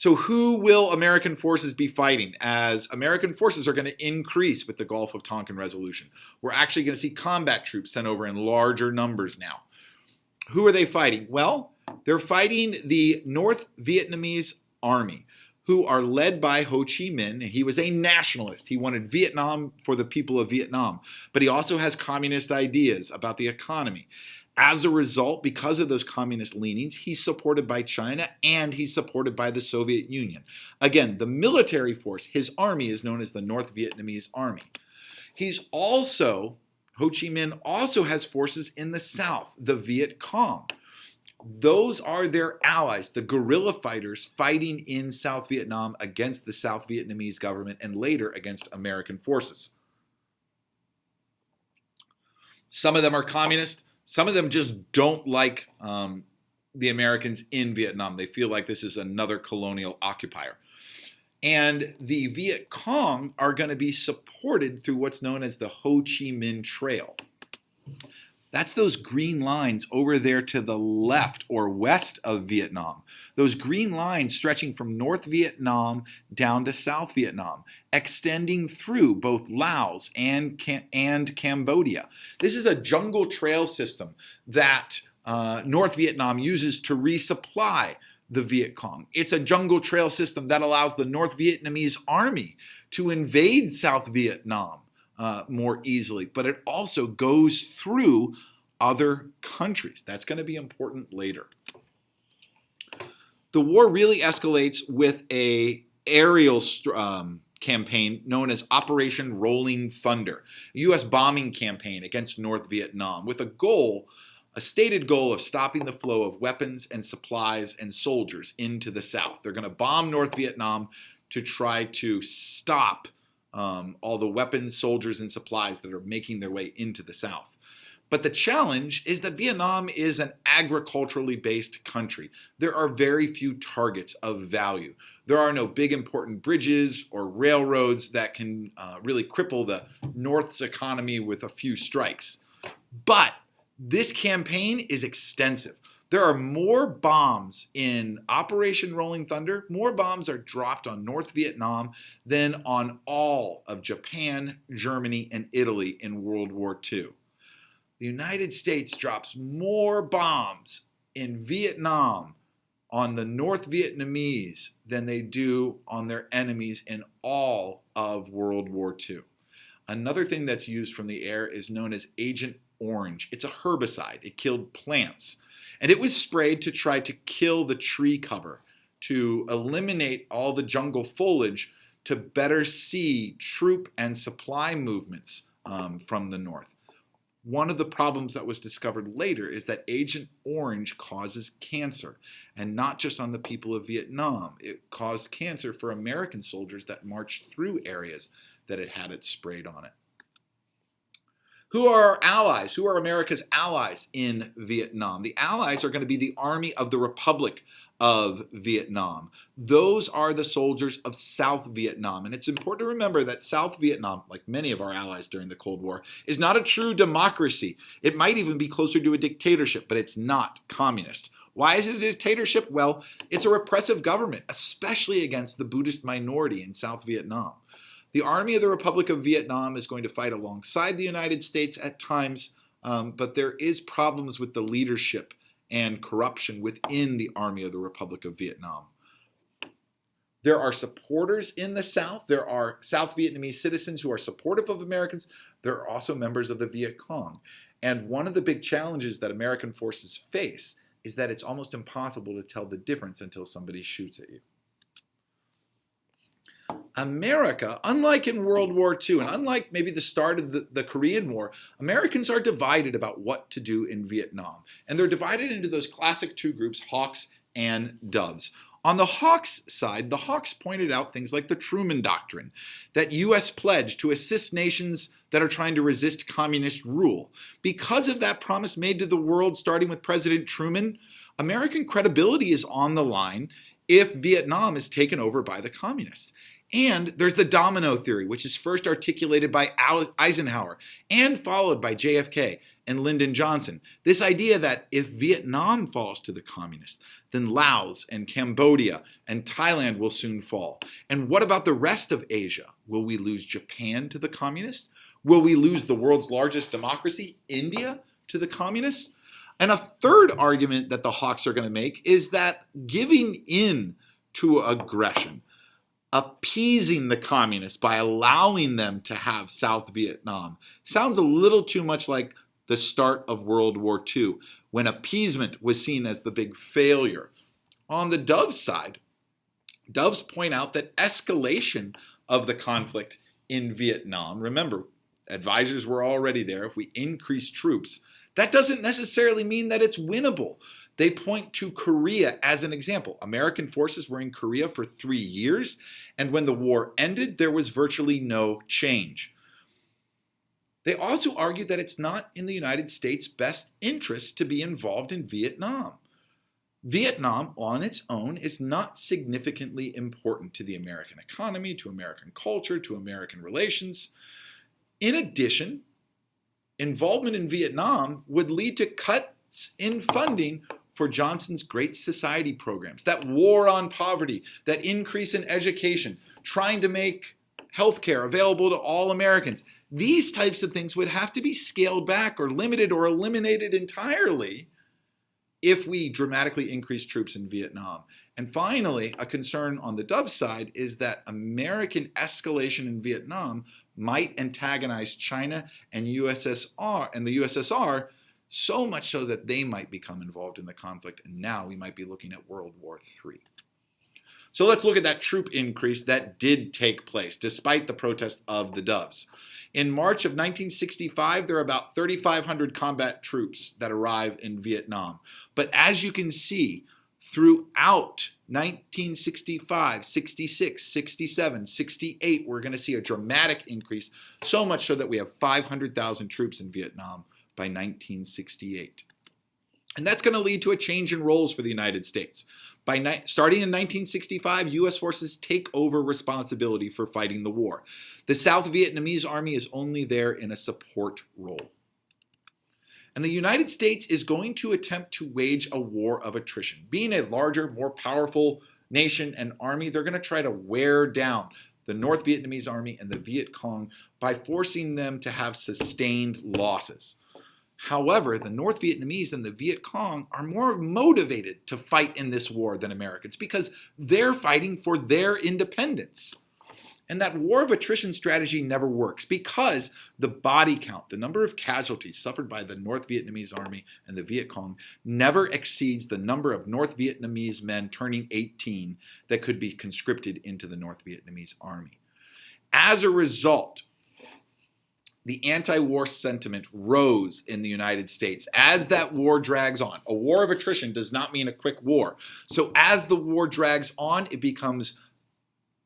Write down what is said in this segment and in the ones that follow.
So who will American forces be fighting as American forces are going to increase with the Gulf of Tonkin resolution? We're actually going to see combat troops sent over in larger numbers now. Who are they fighting? Well, they're fighting the North Vietnamese Army, who are led by Ho Chi Minh. He was a nationalist. He wanted Vietnam for the people of Vietnam, but he also has communist ideas about the economy. As a result, because of those communist leanings, he's supported by China and he's supported by the Soviet Union. Again, the military force, his army, is known as the North Vietnamese Army. Ho Chi Minh also has forces in the south, the Viet Cong. Those are their allies, the guerrilla fighters fighting in South Vietnam against the South Vietnamese government and later against American forces. Some of them are communist. Some of them just don't like the Americans in Vietnam. They feel like this is another colonial occupier. And the Viet Cong are going to be supported through what's known as the Ho Chi Minh Trail. That's those green lines over there to the left or west of Vietnam. Those green lines stretching from North Vietnam down to South Vietnam, extending through both Laos and Cambodia. This is a jungle trail system that North Vietnam uses to resupply the Viet Cong. It's a jungle trail system that allows the North Vietnamese army to invade South Vietnam more easily, but it also goes through other countries. That's going to be important later. The war really escalates with an aerial campaign known as Operation Rolling Thunder, a U.S. bombing campaign against North Vietnam with a stated goal of stopping the flow of weapons and supplies and soldiers into the south. They're going to bomb North Vietnam to try to stop all the weapons, soldiers, and supplies that are making their way into the south. But the challenge is that Vietnam is an agriculturally based country. There are very few targets of value. There are no big important bridges or railroads that can really cripple the North's economy with a few strikes. But this campaign is extensive. There are more bombs in Operation Rolling Thunder. More bombs are dropped on North Vietnam than on all of Japan, Germany, and Italy in World War II. The United States drops more bombs in Vietnam on the North Vietnamese than they do on their enemies in all of World War II. Another thing that's used from the air is known as Agent Orange. It's a herbicide. It killed plants. And it was sprayed to try to kill the tree cover, to eliminate all the jungle foliage, to better see troop and supply movements from the north. One of the problems that was discovered later is that Agent Orange causes cancer, and not just on the people of Vietnam. It caused cancer for American soldiers that marched through areas that it had it sprayed on it. Who are our allies? Who are America's allies in Vietnam? The allies are going to be the Army of the Republic of Vietnam. Those are the soldiers of South Vietnam. And it's important to remember that South Vietnam, like many of our allies during the Cold War, is not a true democracy. It might even be closer to a dictatorship, but it's not communist. Why is it a dictatorship? Well, it's a repressive government, especially against the Buddhist minority in South Vietnam. The Army of the Republic of Vietnam is going to fight alongside the United States at times, but there is problems with the leadership and corruption within the Army of the Republic of Vietnam. There are supporters in the South. There are South Vietnamese citizens who are supportive of Americans. There are also members of the Viet Cong. And one of the big challenges that American forces face is that it's almost impossible to tell the difference until somebody shoots at you. America, unlike in World War II, and unlike maybe the start of the Korean War, Americans are divided about what to do in Vietnam. And they're divided into those classic two groups, Hawks and Doves. On the Hawks side, the Hawks pointed out things like the Truman Doctrine, that U.S. pledge to assist nations that are trying to resist communist rule. Because of that promise made to the world, starting with President Truman, American credibility is on the line if Vietnam is taken over by the communists. And there's the domino theory, which is first articulated by Eisenhower and followed by JFK and Lyndon Johnson. This idea that if Vietnam falls to the communists, then Laos and Cambodia and Thailand will soon fall. And what about the rest of Asia? Will we lose Japan to the communists? Will we lose the world's largest democracy, India, to the communists? And a third argument that the hawks are going to make is that giving in to aggression, appeasing the communists by allowing them to have South Vietnam, sounds a little too much like the start of World War II, when appeasement was seen as the big failure. On the Doves side, Doves point out that escalation of the conflict in Vietnam, remember, advisors were already there, if we increase troops, that doesn't necessarily mean that it's winnable. They point to Korea as an example. American forces were in Korea for 3 years, and when the war ended, there was virtually no change. They also argue that it's not in the United States' best interest to be involved in Vietnam. Vietnam on its own is not significantly important to the American economy, to American culture, to American relations. In addition, involvement in Vietnam would lead to cuts in funding for Johnson's Great Society programs, that war on poverty, that increase in education, trying to make healthcare available to all Americans. These types of things would have to be scaled back or limited or eliminated entirely if we dramatically increase troops in Vietnam. And finally, a concern on the Dove side is that American escalation in Vietnam might antagonize China and the USSR, so much so that they might become involved in the conflict, and now we might be looking at World War III. So let's look at that troop increase that did take place, despite the protest of the Doves. In March of 1965, there are about 3,500 combat troops that arrive in Vietnam. But as you can see, throughout 1965, 66, 67, 68, we're going to see a dramatic increase, so much so that we have 500,000 troops in Vietnam by 1968. And that's going to lead to a change in roles for the United States. Starting in 1965, U.S. forces take over responsibility for fighting the war. The South Vietnamese army is only there in a support role. And the United States is going to attempt to wage a war of attrition. Being a larger, more powerful nation and army, they're going to try to wear down the North Vietnamese army and the Viet Cong by forcing them to have sustained losses. However, the North Vietnamese and the Viet Cong are more motivated to fight in this war than Americans because they're fighting for their independence. And that war of attrition strategy never works because the body count, the number of casualties suffered by the North Vietnamese army and the Viet Cong, never exceeds the number of North Vietnamese men turning 18 that could be conscripted into the North Vietnamese army. As a result, the anti-war sentiment rose in the United States as that war drags on. A war of attrition does not mean a quick war. So as the war drags on, it becomes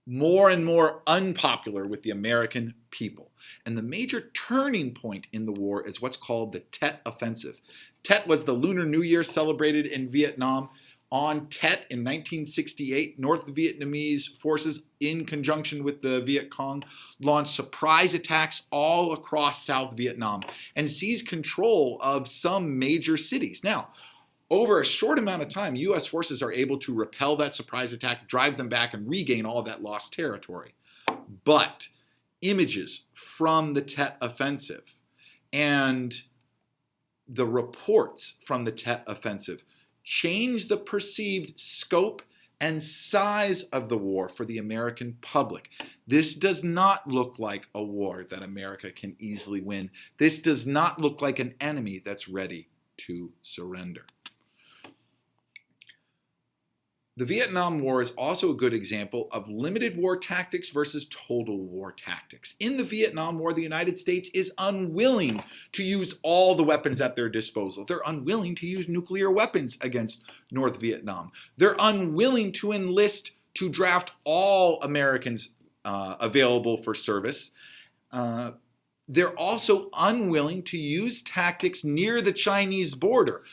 more and more unpopular with the American people. And the major turning point in the war is what's called the Tet Offensive. Tet was the Lunar New Year celebrated in Vietnam. On Tet in 1968, North Vietnamese forces, in conjunction with the Viet Cong, launched surprise attacks all across South Vietnam and seized control of some major cities. Now, over a short amount of time, U.S. forces are able to repel that surprise attack, drive them back, and regain all that lost territory. But images from the Tet Offensive and the reports from the Tet Offensive change the perceived scope and size of the war for the American public. This does not look like a war that America can easily win. This does not look like an enemy that's ready to surrender. The Vietnam War is also a good example of limited war tactics versus total war tactics. In the Vietnam War, the United States is unwilling to use all the weapons at their disposal. They're unwilling to use nuclear weapons against North Vietnam. They're unwilling to enlist to draft all Americans available for service. They're also unwilling to use tactics near the Chinese border.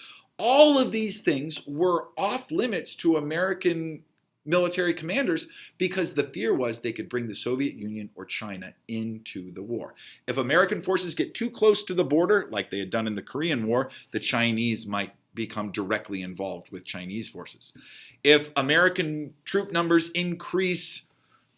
All of these things were off limits to American military commanders because the fear was they could bring the Soviet Union or China into the war. If American forces get too close to the border, like they had done in the Korean War, the Chinese might become directly involved with Chinese forces. If American troop numbers increase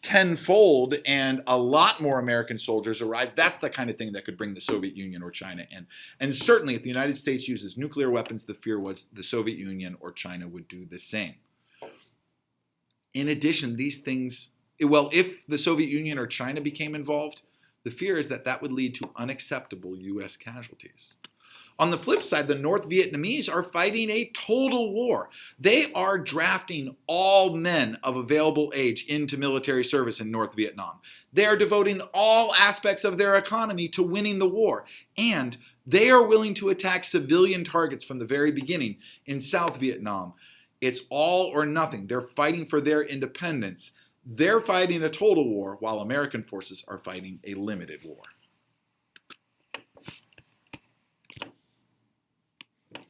tenfold and a lot more American soldiers arrive, that's the kind of thing that could bring the Soviet Union or China in. And certainly if the United States uses nuclear weapons, the fear was the Soviet Union or China would do the same. In addition, these things, well, if the Soviet Union or China became involved, the fear is that that would lead to unacceptable US casualties. On the flip side, the North Vietnamese are fighting a total war. They are drafting all men of available age into military service in North Vietnam. They are devoting all aspects of their economy to winning the war. And they are willing to attack civilian targets from the very beginning in South Vietnam. It's all or nothing. They're fighting for their independence. They're fighting a total war while American forces are fighting a limited war.